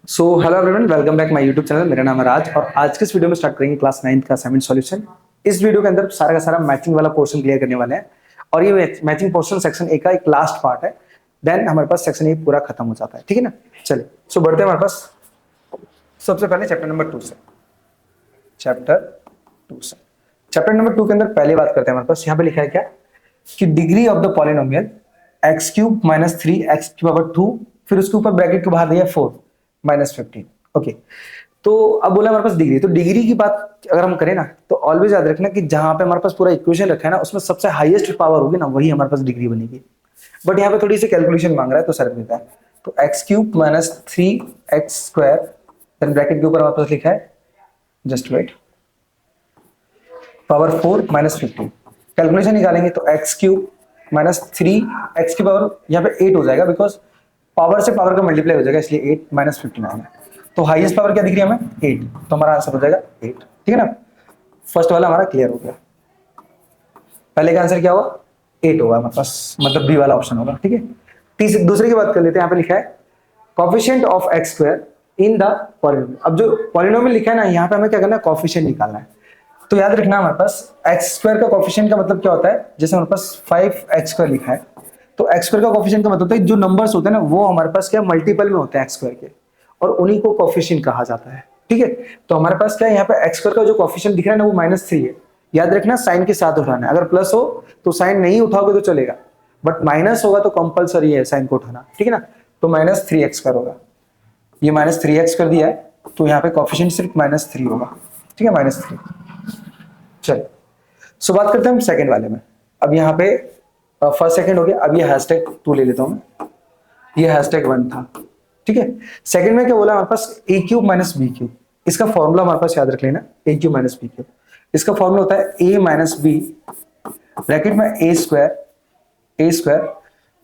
So hello everyone, welcome back my YouTube channel. मेरा नाम है राज और आज के इस वीडियो में स्टार्ट करेंगे क्लास 9th का असाइनमेंट सॉल्यूशन। इस वीडियो के अंदर सारा का सारा मैचिंग वाला पोर्शन क्लियर करने वाले हैं और ये मैचिंग पोर्शन सेक्शन ए का एक लास्ट पार्ट है। देन हमारे पास सेक्शन ए पूरा खत्म हो जाता है। ठीक है ना, चलिए सो बढ़ते हैं हमारे पास सबसे पहले चैप्टर नंबर 2 से। चैप्टर 2 से चैप्टर नंबर 2 के अंदर पहले बात करते हैं। हमारे पास यहाँ पे लिखा है क्या कि degree of the polynomial x cube minus 3x की पावर 2, फिर उसके ऊपर ब्रैकेट के बाहर दिया 4 माइनस 15। ओके, तो अब बोला हमारे पास डिग्री, तो डिग्री की बात अगर हम करें ना तो ऑलवेज याद रखना कि जहां पे हमारे पास पूरा इक्वेशन रखा है ना उसमें सबसे हाईएस्ट पावर होगी ना वही हमारे पास डिग्री बनेगी। बट यहाँ पे थोड़ी सी कैलकुलेशन मांग रहा है तो सर देता है। तो x cube minus 3x square, then bracket के ऊपर हमारे पास लिखा है just wait power 4 minus 15। Calculation निकालेंगे तो एक्स क्यूब माइनस 3x की पावर यहाँ पे 8 हो जाएगा, बिकॉज पावर से पावर का मल्टीप्लाई हो जाएगा, इसलिए 8 माइनस 15 आएगा। तो हाईएस्ट पावर क्या दिख रही है हमें 8, तो हमारा आंसर हो जाएगा 8। ठीक है ना, फर्स्ट वाला हमारा क्लियर हो गया। पहले का आंसर क्या होगा 8 होगा हमारे पास, मतलब बी वाला ऑप्शन होगा। ठीक है, तीसरे दूसरे की बात कर लेते हैं। यहाँ पे लिखा है coefficient of x square in the polynomial. अब जो पॉलिनोमियल लिखा है ना यहाँ पे हमें क्या करना है, कोफिशिएंट निकालना है। तो याद रखना हमारे पास एक्स स्क्वायर का कोफिशिएंट का मतलब क्या होता है, जैसे हमारे पास 5x स्क्वायर लिखा है तो एक्स स्क्वायर का कोफिशिएंट का मतलब होता है जो नंबर्स होते हैं ना वो हमारे पास क्या मल्टीपल में होते हैं एक्स स्क्वायर के, और उन्हीं को कोफिशिएंट कहा जाता है। ठीक है, तो हमारे पास क्या है यहाँ पे एक्स स्क्वायर का जो कोफिशिएंट दिख रहा है ना वो -3 है। याद रखना साइन के साथ उठाना है, अगर प्लस हो तो साइन नहीं उठाओगे तो चलेगा, बट माइनस होगा तो कंपलसरी है साइन को उठाना। ठीक है ना, तो -3x स्क्वायर होगा, ये -3x कर दिया है तो यहाँ पे कोफिशिएंट सिर्फ -3 होगा। ठीक है, -3। चलिए सो बात करते हैं हम सेकंड वाले में। अब यहाँ पे फर्स्ट सेकंड हो गया, अब ये हैशटैग 2 ले लेता हूँ मैं, ये हैशटैग 1 था। ठीक है, सेकंड में क्या बोला हमारे पास ए क्यूब माइनस बी क्यूब। इसका फॉर्मूला हमारे पास याद रख लेना, ए क्यूब माइनस बी क्यूब। इसका फॉर्मूला होता है ए माइनस बी ब्रैकेट में ए स्क्वायर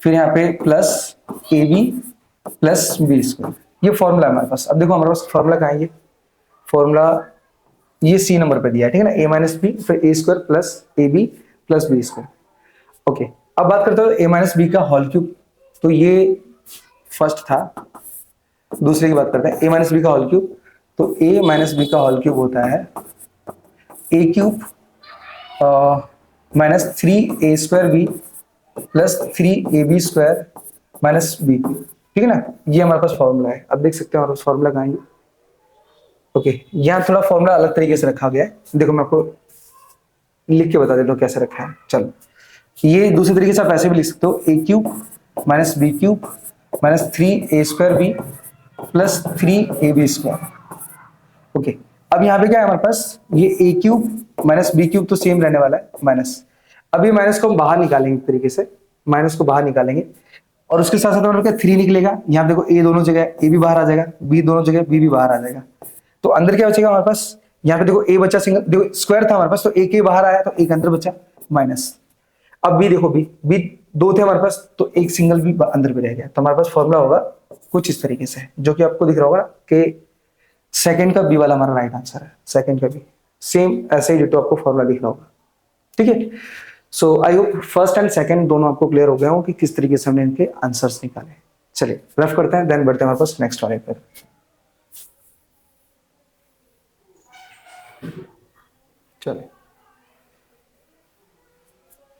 फिर यहाँ पे plus a b plus b square. ये फॉर्मूला हमारे पास। अब देखो हमारे पास फॉर्मूला कहाँ है, ये फॉर्मूला ये सी नंबर पे दिया है। ठीक है ना, ए माइनस बी फिर a square plus a b plus b square. Okay, अब बात करते हैं ए माइनस बी का होल क्यूब। तो ये फर्स्ट था। दूसरे की बात करते हैं ए माइनस बी का होल क्यूब। तो ए माइनस बी का होल क्यूब होता है a cube minus 3a square b plus 3ab square minus b cube. ठीक है ना, ये हमारे पास फॉर्मूला है। अब देख सकते हैं हमारे पास फॉर्मूला कहाँ है। ओके, यहाँ थोड़ा फॉर्मूला अलग तरीके से रखा गया है, देखो मैं आपको लिख के बता देता हूँ कैसे रखा है। चलो, ये दूसरे तरीके से आप ऐसे भी लिख सकते हो, a cube minus b cube minus 3a square b plus 3ab square. Okay, अब यहाँ पे क्या है हमारे पास, ये a cube minus b cube तो सेम रहने वाला है माइनस। अब ये माइनस को हम बाहर निकालेंगे तरीके से, माइनस को बाहर निकालेंगे और उसके साथ साथ हमारे क्या 3 निकलेगा। यहाँ देखो ए दोनों जगह ए भी बाहर आ जाएगा, बी दोनों जगह बी भी बाहर आ जाएगा। तो अंदर क्या बचेगा हमारे पास, यहाँ पे देखो ए बचा सिंगल, देखो स्क्वायर था हमारे पास तो एक बाहर आया तो एक अंदर बचा माइनस। अब बी देखो, बी 2 थे हमारे पास तो एक सिंगल भी अंदर भी रह गया। तो हमारे पास फॉर्मूला होगा कुछ इस तरीके से, जो कि आपको दिख रहा होगा कि सेकंड का बी वाला हमारा राइट आंसर है। सेकंड का बी सेम ऐसे ही डिटो आपको फॉर्मूला दिख रहा होगा। ठीक है, so I hope first and second दोनों आपको क्लियर हो गए हो कि किस तरीके से हमने इनके आंसर्स निकाले। चलिए रफ करते हैं, देन बढ़ते हैं हमारे पास नेक्स्ट वाले पर। चलिए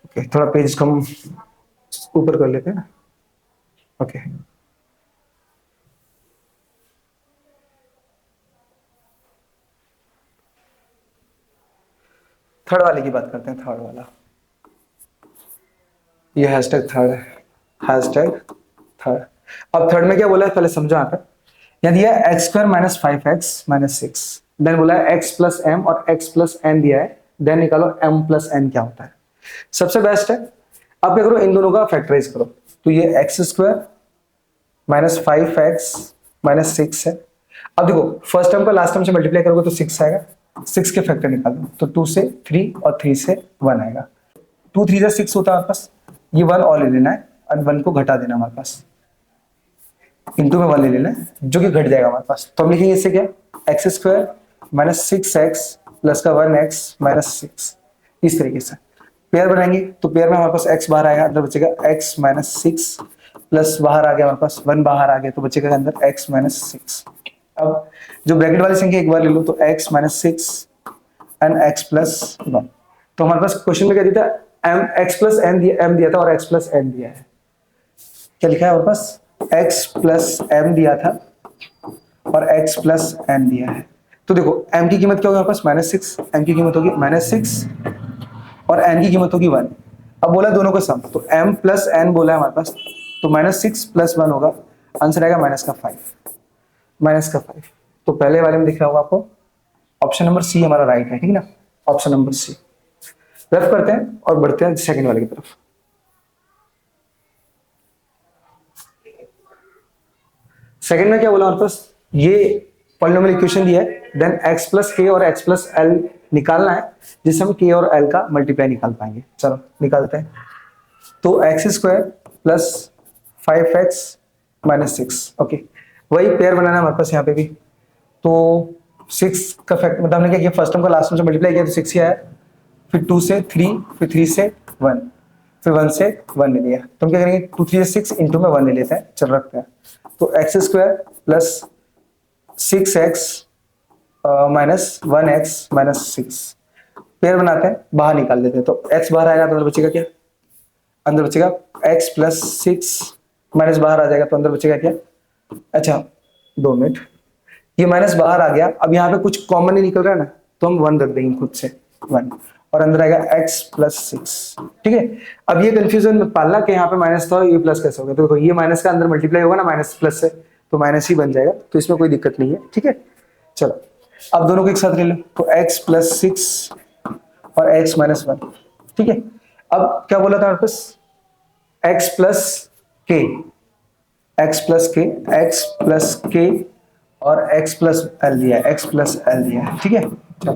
ओके, थोड़ा पेज कम ऊपर कर लेते हैं ना। ओके, थर्ड वाले की बात करते हैं। थर्ड वाला, ये हैशटैग थर्ड है, हैशटैग थर्ड। अब थर्ड में क्या बोला है पहले समझो। यहाँ पे यहाँ दिया है x square minus 5x minus 6, then बोला है x प्लस एम और x प्लस एन दिया है, देन निकालो m प्लस एन क्या होता है। सबसे बेस्ट है अब क्या करो, इन दोनों का फैक्टराइज करो। तो ये x square minus 5x minus 6 है। अब देखो फर्स्ट टर्म का लास्ट टर्म से मल्टीप्लाई करोगे तो 6 आएगा, 6 के फैक्टर निकाल दो तो 2 से 3 और 3 से 1 आएगा। 2 3 से 6 होता है हमारे पास, ये 1 और ले लेना है और 1 को घटा देना हमारे पास, इंटू में 1 ले लेना है जो कि घट जाएगा हमारे पास। तो हम लिखेंगे इससे क्या, x square minus 6x plus का 1x माइनस 6। इस तरीके से पेयर बनाएंगे तो पेयर में हमारे पास x बाहर आएगा, अंदर बचेगा x माइनस 6 प्लस बाहर आ गया हमारे पास 1 बाहर आ गया तो बचेगा अंदर x माइनस 6। अब जो ब्रैकेट वाली संख्या एक बार ले लो, तो x minus six and x plus one. तो हमारे पास क्वेश्चन में क्या दिया था, m x प्लस m दिया था और x प्लस m दिया है। क्या लिखा है हमारे पास, x प्लस m दिया था और x प्लस m दिया है। तो देखो m की कीमत क्या होगी हमारे पास, माइनस सिक्स, m की कीमत होगी माइनस सिक्स और n की कीमत होगी वन। अब बोला दोनों का सम, तो m प्लस n बोला है हमारे पास, तो माइनस सिक्स प्लस वन होगा, आंसर आएगा माइनस का फाइव, माइनस का फाइव। तो पहले वाले में दिख रहा होगा आपको, ऑप्शन नंबर सी हमारा राइट है, ठीक है ना, ऑप्शन नंबर सी। रेफ करते हैं और बढ़ते हैं सेकंड वाले की तरफ। सेकंड में क्या बोला हमारे पास, ये पॉलिनोमियल इक्वेशन दिया है, देन x प्लस के और x प्लस एल निकालना है, जिससे हम k और l का मल्टीप्लाई निकाल पाएंगे। चलो निकालते हैं। तो x square plus five x minus six, okay, वही पेयर बनाना है हमारे पास यहाँ पे भी। तो सिक्स का फैक्ट मतलब हमने क्या किया, फर्स्ट टर्म का लास्ट टर्म से मल्टीप्लाई किया तो सिक्स ही आया, फिर टू से थ्री, फिर थ्री से वन, फिर वन से वन ले लिया। तो हम क्या करेंगे, टू थ्री सिक्स, इंटू में वन ले लेते हैं, चल रखते हैं। तो x square plus six x minus one x minus six, pair बनाते हैं, बाहर निकाल देते हैं। तो एक्स बाहर आएगा तो अंदर बचेगा क्या, अंदर बचेगा एक्स प्लस सिक्स, माइनस बाहर आ जाएगा तो अंदर बचेगा क्या, अच्छा 2 मिनट, ये माइनस बाहर आ गया। अब यहाँ पे कुछ कॉमन नहीं निकल रहा है ना, तो हम वन रख देंगे खुद से, वन, और अंदर आएगा x प्लस सिक्स, ठीक है। अब ये कंफ्यूजन मत पालना कि यहाँ पे माइनस था ये प्लस कैसे हो गया, तो देखो ये माइनस का अंदर मल्टीप्लाई होगा ना माइनस प्लस से, तो माइनस ही बन जाएगा, तो इसमें कोई दिक्कत नहीं है, ठीक है। चलो अब दोनों को एक साथ ले लो, तो x प्लस सिक्स और x माइनस वन, ठीक है। अब क्या बोला था हमारे पास, x प्लस के, x प्लस के, x प्लस के और x प्लस एल दिया है, x प्लस एल दिया है, ठीक है। चलो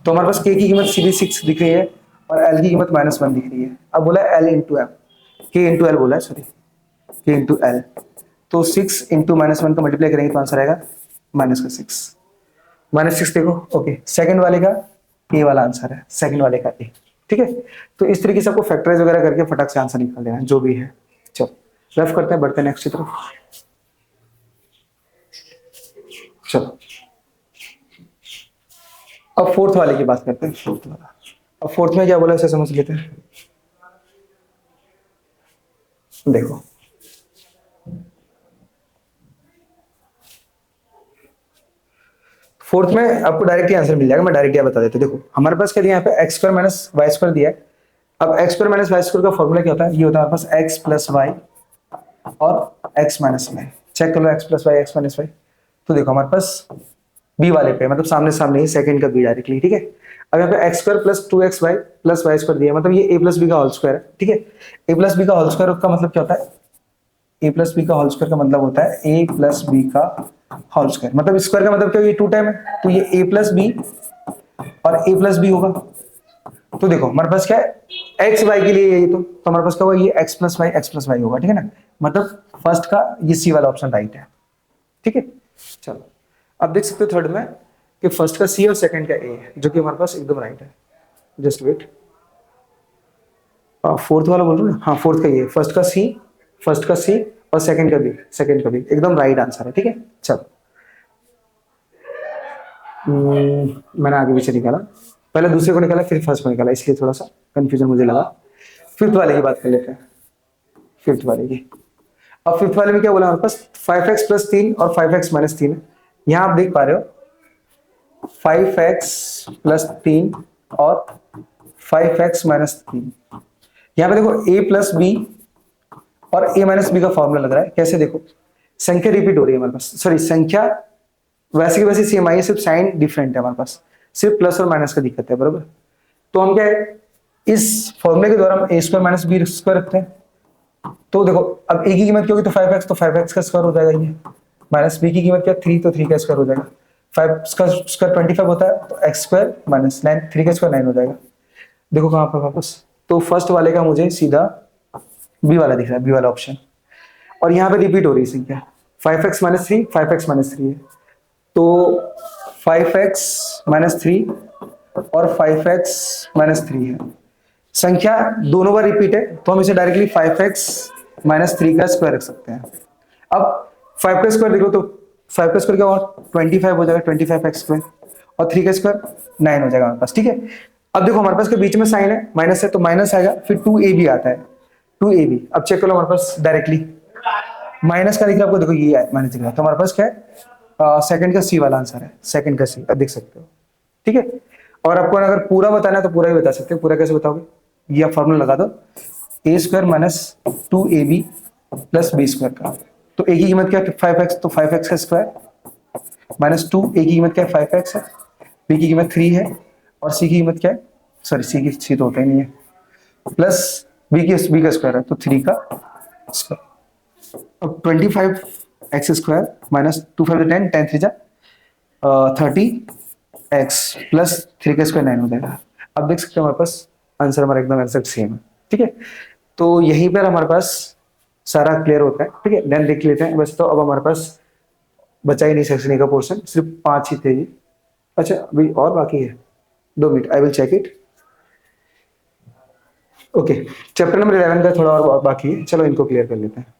तो हमारे पास k की कीमत सीधी सिक्स दिख रही है और l की कीमत माइनस वन दिख रही है। अब बोला l into m, k into l बोला है, सॉरी k इंटू एल। तो सिक्स इंटू माइनस वन का मल्टीप्लाई करेंगे तो आंसर आएगा माइनस का सिक्स, माइनस सिक्स देखो, ओके। सेकंड वाले का ए वाला आंसर है, सेकंड वाले का ए, ठीक है। तो इस तरीके से आपको फैक्टराइज वगैरह करके फटाक से आंसर निकाल देना है जो भी है। चलो रेफ करते हैं, बढ़ते हैं नेक्स्ट की तरफ। चलो अब फोर्थ वाले की बात करते हैं, फोर्थ वाला। अब फोर्थ में क्या बोला इसे समझ लेते हैं। देखो फोर्थ में आपको डायरेक्ट ही आंसर मिल जाएगा, मैं डायरेक्ट यहाँ बता देता हूँ। देखो हमारे पास क्या दिया यहाँ पे, x square minus y square दिया है। अब x square minus y square का फॉर्मूला क्या होता है, ये होता है हमारे पास एक्स प्लस वाई और एक्स माइनस वाई। चेक कर लो x plus y, x minus y. तो देखो हमारे पास बी वाले पे मतलब सामने सामने ही सेकंड का बी डायरेक्टली, ठीक है। अब यहाँ पे x square plus two x y plus y square दिया है, मतलब ये ए प्लस बी का होल स्क्वायर है, ठीक है। ए प्लस बी का होल स्क्वायर का मतलब क्या होता है, ए प्लस बी का होल स्क्वायर का मतलब होता है ए प्लस बी का होल स्क्वायर, मतलब स्क्वायर का मतलब क्या, ये टू टाइम है, तो ये ए प्लस बी और ए प्लस बी होगा। तो देखो हमारे पास क्या है, एक्स वाई के लिए ये, तो हमारे पास क्या होगा, ये एक्स प्लस वाई होगा, ठीक है ना। मतलब फर्स्ट का ये सी वाला ऑप्शन राइट है, ठीक है। चलो अब देख सकते हो थर्ड में कि फर्स्ट का सी और सेकंड का ए है, जो कि हमारे पास एकदम राइट है। जस्ट वेट, फोर्थ वाला बोल रहा हूँ ना, हाँ फोर्थ का ये, फर्स्ट का सी और सेकंड का बी एकदम राइट आंसर है, ठीक है। चलो मैंने आगे पीछे निकाला, पहले दूसरे को निकाला फिर फर्स्ट को निकाला, इसलिए थोड़ा सा कंफ्यूजन मुझे लगा। फिफ्थ वाले की बात कर लेते हैं, फिफ्थ वाले की। अब फिफ्थ वाले में क्या बोला हमारे पास, 5x प्लस 3 और 5x माइनस 3 है। यहां आप देख पा रहे हो 5x प्लस 3 और 5x माइनस 3। यहां पे देखो a प्लस बी और a माइनस बी का फॉर्मूला लग रहा है। कैसे, देखो संख्या रिपीट हो रही है हमारे पास, सॉरी संख्या वैसे की वैसे सेम आई है, सिर्फ साइन डिफरेंट है हमारे पास, सिर्फ प्लस और माइनस का दिक्कत है, बराबर। तो हम क्या है, इस फॉर्मूले के द्वारा हम ए स्क्वायर माइनस बी स्क्वायर रखते हैं। तो देखो अब ए की कीमत क्या होगी, तो 5x, तो 5x का स्क्वायर हो जाएगा ये, माइनस बी की कीमत क्या 3, तो 3 का स्क्वायर हो जाएगा। 5 का स्क्वायर 25 होता है, तो x स्क्वायर माइनस 9, 3 का स्क्वायर 9 हो जाएगा। देखो कहाँ पर वापस, तो फर्स्ट वाले का मुझे सीधा बी वाला दिख रहा है, बी वाला ऑप्शन। और यहाँ पे रिपीट हो रही है संख्या, 5x माइनस 3, 5x माइनस 3 है, तो 5x माइनस 3 और 5x माइनस 3 है। संख्या दोनों बार रिपीट है, तो हम इसे डायरेक्टली 5x माइनस 3 का स्क्वायर रख सकते हैं। अब 5 का स्क्वायर देखो तो 5 का स्क्वायर क्या होगा 25 हो जाएगा, 25x², और 3 का स्क्वायर 9 हो जाएगा हमारे पास, ठीक है। अब देखो हमारे पास के बीच में साइन है, माइनस है, तो माइनस आएगा, फिर 2ab आता है, 2ab। अब चेक कर लो हमारे पास डायरेक्टली माइनस का दिख रहा है आपको, देखो ये माइनस दिख रहा है, तो हमारे पास क्या है सेकंड का सी वाला आंसर है, सेकंड का सी, अब देख सकते हो, ठीक है। और आपको अगर पूरा बताना है तो पूरा ही बता सकते हो, पूरा कैसे बताओगे, ये आप फॉर्मूला लगा दो, a² minus 2ab plus b² का, तो a की कीमत क्या है 5x, तो 5x का स्क्वायर माइनस 2, a की कीमत क्या है 5x है, b की कीमत 3 है, और c की कीमत क्या है, सॉरी c तो होता ही नहीं है, प्लस b का स्क्वायर है, तो 3 का स्क्वायर। अब 25x² माइनस 2 5 10, 10 3 जा 30x प्लस 3 का स्क्वायर 9 हो जाएगा। अब देख सकते हो हमारे पास आंसर हमारा एकदम एक्जैक्ट सेम है, ठीक है। तो यहीं पर हमारे पास सारा क्लियर होता है, ठीक है। देन देख लेते हैं बस, तो अब हमारे पास बचा ही नहीं सेक्शन ए का पोर्शन, सिर्फ 5 ही थे ये। अच्छा अभी और बाकी है, 2 minute, I will check it. Okay, chapter number 11 का थोड़ा और बाकी है, चलो इनको क्लियर कर लेते हैं।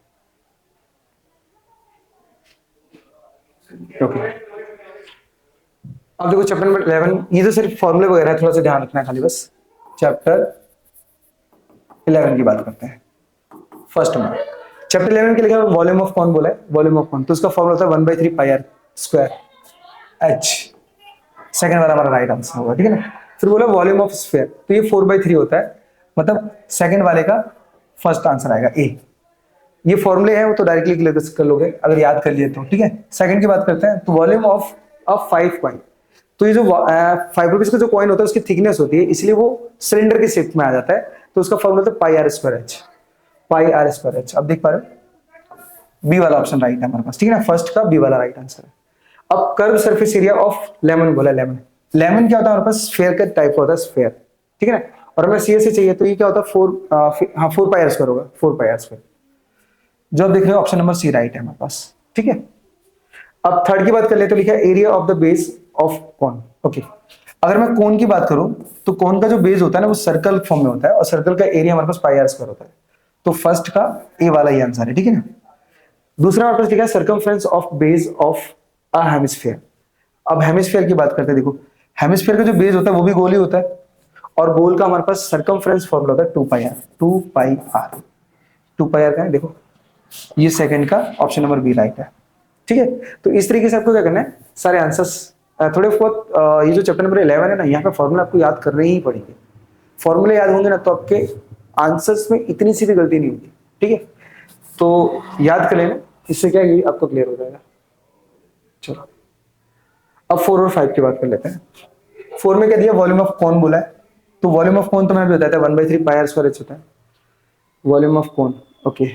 ओके, अब देखो चैप्टर नंबर 11, ये तो सिर्फ फॉर्मूले वगैरह है, थोड़ा सा ध्यान रखना है खाली बस। चैप्टर 11 की बात करते हैं। फर्स्ट में चैप्टर 11 के लिखा वॉल्यूम ऑफ कौन बोला है, वॉल्यूम ऑफ कौन, तो उसका फॉर्मूला होता है 1/3 पाई आर स्क्वायर एच, सेकंड वाला हमारा राइट आंसर होगा, ठीक है ना। फिर बोला वॉल्यूम ऑफ स्फीयर, तो ये 4/3 होता है, मतलब सेकंड वाले का फर्स्ट आंसर आएगा ए। ये फॉर्मूले है वो तो डायरेक्टली क्लियर कर लोगे अगर याद कर लिए तो, ठीक है। सेकंड की बात करते हैं, तो वॉल्यूम ऑफ 5 कॉइन, तो ये जो 5 रुपीज का जो कॉइन होता है उसकी थिकनेस होती है, इसलिए वो सिलेंडर के शेप में आ जाता है, तो उसका फॉर्मूला होता है pi r square h, pi r square h. अब देख पा रहे हो बी वाला ऑप्शन राइट है हमारे पास, ठीक है ना, फर्स्ट का बी वाला राइट आंसर है। अब curve surface area of lemon बोला, लेमन, लेमन क्या होता है हमारे पास स्फीयर का टाइप का होता है स्फीयर, ठीक है ना। और हमें सी से चाहिए तो ये क्या होता है 4 पाई आर स्क्वायर होगा, 4 पाई आर स्क्वायर, जो आप देख रहे हो ऑप्शन नंबर सी राइट है हमारे पास, ठीक है। अब थर्ड की बात कर ले तो लिखा है area of the base of cone. Okay, अगर मैं कोन की बात करूं तो कोन का जो बेस होता है ना वो सर्कल फॉर्म में होता है, और सर्कल का एरिया हमारे पास पाई आर स्क्वायर होता है, तो फर्स्ट का ए वाला ही आंसर है, ठीक है ना। दूसरा हमारे पास लिखा है circumference of base of a hemisphere. अब हेमिस्फीयर की बात करते हैं, देखो हेमिस्फीयर का जो बेस होता है वो भी गोल ही होता है, और गोल का हमारे पास सर्कमफ्रेंस फॉर्मूला होता है 2 pi r, 2 pi r, 2 pi r का है, देखो ये सेकंड का ऑप्शन नंबर बी राइट है, ठीक है। तो इस तरीके से आपको क्या करना है, सारे आंसर्स थोड़े बहुत ये जो चैप्टर नंबर 11 है ना, यहाँ पे फॉर्मूला आपको याद करने ही पड़ेंगे। फॉर्मूले याद होंगे ना तो आपके आंसर्स में इतनी सी भी गलती नहीं होगी, ठीक है। तो याद कर लेना, इससे क्या है आपको क्लियर हो जाएगा। चलो अब 4 और 5 की बात कर लेते हैं। 4 में क्या दिया, वॉल्यूम ऑफ कौन बोला है, तो वॉल्यूम ऑफ कौन तो मैंने बताया था 1/3 पाई आर स्क्वायर एच होता है, वॉल्यूम ऑफ कौन। ओके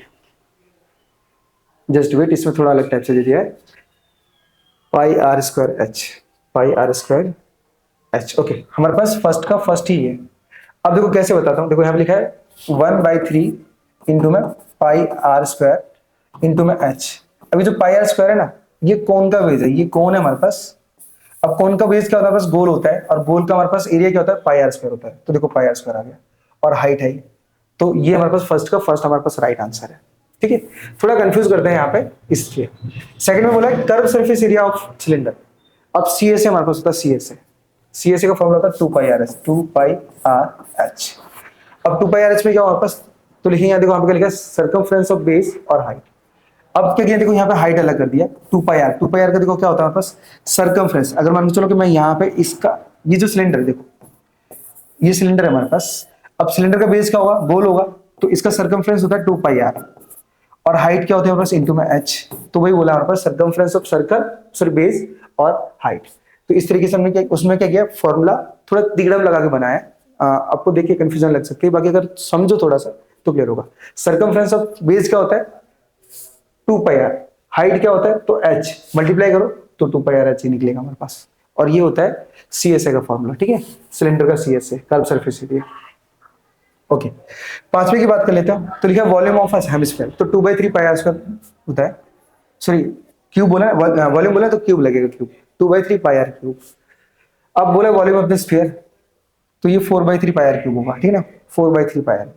जस्ट वेट, इसमें थोड़ा अलग टाइप से दे दिया है, pi r square h, pi r square h. Okay, हमारे पास फर्स्ट का फर्स्ट ही है। अब देखो कैसे बताता हूँ, देखो यहाँ पे लिखा है 1/3 इंटू में पाई आर स्क्वायर इंटू में एच। अभी जो पाई आर स्क्वायर है ना, ये कौन का बेस है, ये कौन है हमारे पास। अब कौन का बेस क्या होता है, बस गोल होता है, और गोल का हमारे पास एरिया क्या होता है, पाई आर स्क्वायर होता है, तो देखो पाई आर स्क्वायर आ गया, और हाइट है, तो ये हमारे पास फर्स्ट का फर्स्ट हमारे पास राइट आंसर है, ठीक है। थोड़ा कंफ्यूज करते हैं यहाँ पे इसलिए। सेकंड में बोला है curve surface area of cylinder. अब सी एस हमारे पास होता है C S A, C S A का फॉर्मूला होता है 2 pi R H, 2 pi R H. अब 2 पाई आर एच में क्या हमारे पास, तो लिखेंगे यहाँ देखो यहाँ पे क्या लिखा है सर्कमफ्रेंस ऑफ बेस और हाइट। अब क्या किया, देखो यहाँ पे हाइट अलग कर दिया 2 पाई आर, 2 पाई आर का देखो क्या होता है हमारे पास सर्कमफ्रेंस। अगर मान के चलो कि मैं यहाँ पे इसका ये जो सिलेंडर है, देखो ये सिलेंडर है हमारे पास, अब सिलेंडर का बेस क्या होगा, गोल होगा, तो इसका सर्कमफ्रेंस होता है 2 पाई आर, और हाइट क्या होती है हमारे पास इंटू में एच, तो वही बोला हमारे पास circumference of circle sorry base और हाइट। तो इस तरीके से हमने क्या उसमें क्या किया, फॉर्मूला थोड़ा तिगड़म लगा के बनाया। आपको देखिए कंफ्यूजन लग सकती है, बाकी अगर समझो थोड़ा सा तो क्लियर होगा। सर्कमफ्रेंस ऑफ बेस क्या होता है 2 पाई आर, हाइट क्या होता है तो एच, मल्टीप्लाई करो तो 2 पाई आर एच ही निकलेगा हमारे पास, और ये होता है सीएसए का फॉर्मूला, ठीक है, सिलेंडर का CSA curve surface area. Okay, पांचवे की बात कर लेते हैं, तो लिखा वॉल्यूम ऑफ हेमिस्फीयर, तो 2/3 पाई आर स्क्वायर होता है, सॉरी क्यूब बोला है, वॉल्यूम बोला तो क्यूब लगेगा, क्यूब 2/3 पाई आर क्यूब। अब बोला वॉल्यूम ऑफ द स्फीयर, तो ये 4/3 पाई आर क्यूब होगा, ठीक है ना, 4/3 पाई आर।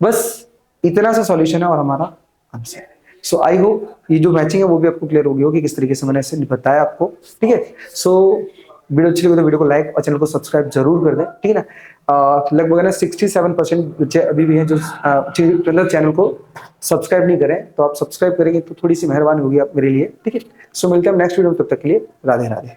बस इतना सा सॉल्यूशन है और हमारा आंसर। सो आई होप ये जो मैचिंग है वो भी आपको क्लियर होगी हो कि किस तरीके से मैंने इसे बताया आपको, ठीक है। सो वीडियो अच्छी लगी तो वीडियो को लाइक और चैनल को सब्सक्राइब जरूर कर दें, ठीक है ना। लगभग ना 67% बच्चे अभी भी हैं जो मतलब चैनल को सब्सक्राइब नहीं करें, तो आप सब्सक्राइब करेंगे तो थोड़ी सी मेहरबानी होगी आप मेरे लिए, ठीक है। सो मिलते हैं नेक्स्ट वीडियो में, तब तक के लिए राधे राधे।